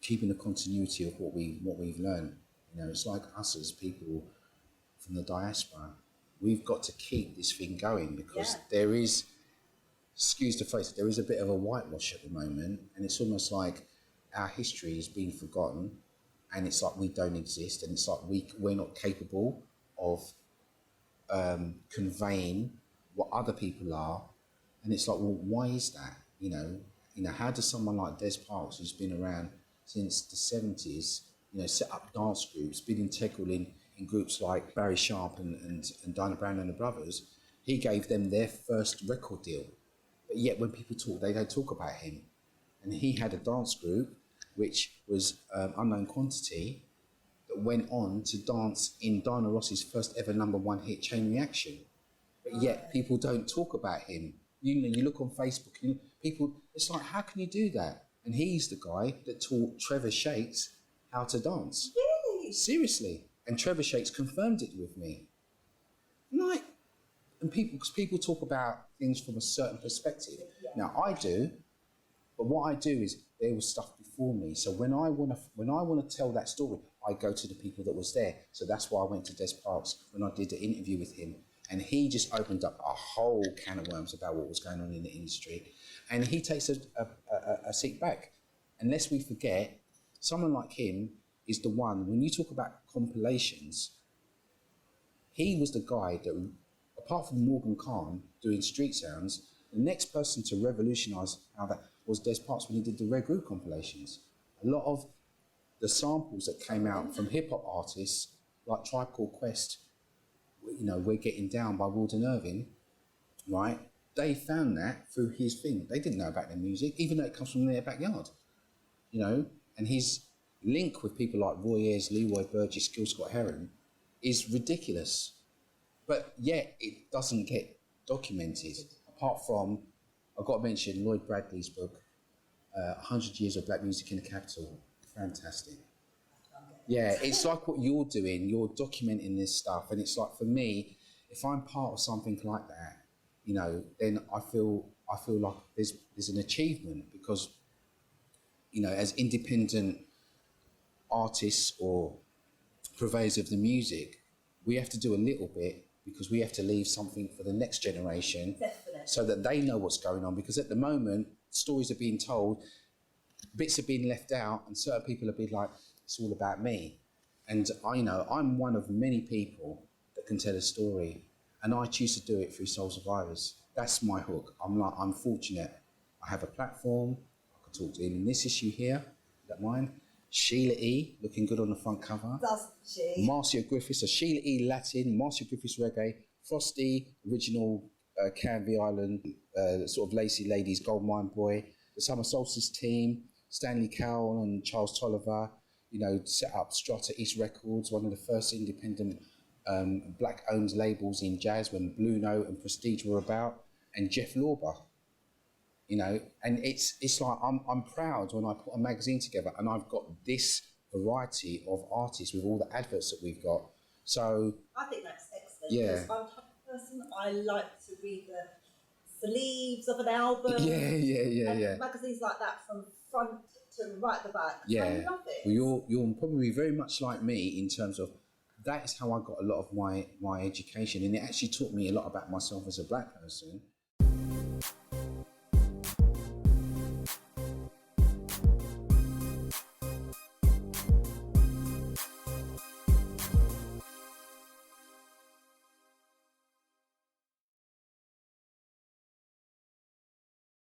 keeping the continuity of what we've learned. You know, it's like us as people from the diaspora. We've got to keep this thing going because there is, excuse the phrase, there is a bit of a whitewash at the moment, and it's almost like our history is being forgotten, and it's like we don't exist, and it's like we're not capable of conveying what other people are, and it's like, well, why is that? You know, how does someone like Des Parks, who's been around since the 70s, you know, set up dance groups, been integral in groups like Barry Sharp and Dinah Brown and the Brothers, he gave them their first record deal. But yet when people talk, they don't talk about him. And he had a dance group, which was Unknown Quantity, that went on to dance in Diana Ross's first ever #1 hit, Chain Reaction. But yet people don't talk about him. You know, you look on Facebook, people, it's like, how can you do that? And he's the guy that taught Trevor Shakes how to dance. Really? Seriously. And Trevor Shakes confirmed it with me. Like, and people talk about things from a certain perspective. Yeah. Now I do, but what I do is there was stuff before me. So when I want to tell that story, I go to the people that was there. So that's why I went to Des Parks when I did the interview with him, and he just opened up a whole can of worms about what was going on in the industry, and he takes a seat back. Unless we forget, someone like him is the one. When you talk about compilations, he was the guy that, apart from Morgan Khan doing Street Sounds, the next person to revolutionise how that was Des Parks when he did the Red Group compilations. A lot of the samples that came out from hip-hop artists like Tribe Called Quest, you know, We're Getting Down by Wilden Irvin, right? They found that through his thing. They didn't know about their music, even though it comes from their backyard, you know? And his link with people like Roy Ayers, Leroy Burgess, Gil Scott-Heron is ridiculous. But yet it doesn't get documented. Apart from, I've got to mention Lloyd Bradley's book, 100 Years of Black Music in the Capital. Fantastic. Yeah, it's like what you're doing. You're documenting this stuff. And it's like, for me, if I'm part of something like that, you know, then I feel like there's an achievement, because, you know, as independent artists or purveyors of the music, we have to do a little bit, because we have to leave something for the next generation. Definitely. So that they know what's going on. Because at the moment, stories are being told, bits are being left out, and certain people are being like, it's all about me. And I know I'm one of many people that can tell a story, and I choose to do it through Soul Survivors. That's my hook. I'm fortunate. I have a platform. I can talk to him in this issue here. Don't mind. Sheila E, looking good on the front cover. Doesn't she? Marcia Griffiths, so Sheila E Latin, Marcia Griffiths reggae, Frosty, original Canvey Island, sort of Lacy Ladies, Goldmine Boy, the Summer Solstice team, Stanley Cowell and Charles Tolliver, you know, set up Strata East Records, one of the first independent black-owned labels in jazz when Blue Note and Prestige were about, and Jeff Lorber. You know, and it's like I'm proud when I put a magazine together and I've got this variety of artists with all the adverts that we've got. So I think that's excellent. Yeah. Because I'm the type of person, I like to read the sleeves of an album. Yeah. Magazines like that from front to right at the back. Yeah. I love it. Well, you're probably very much like me in terms of that is how I got a lot of my education, and it actually taught me a lot about myself as a black person.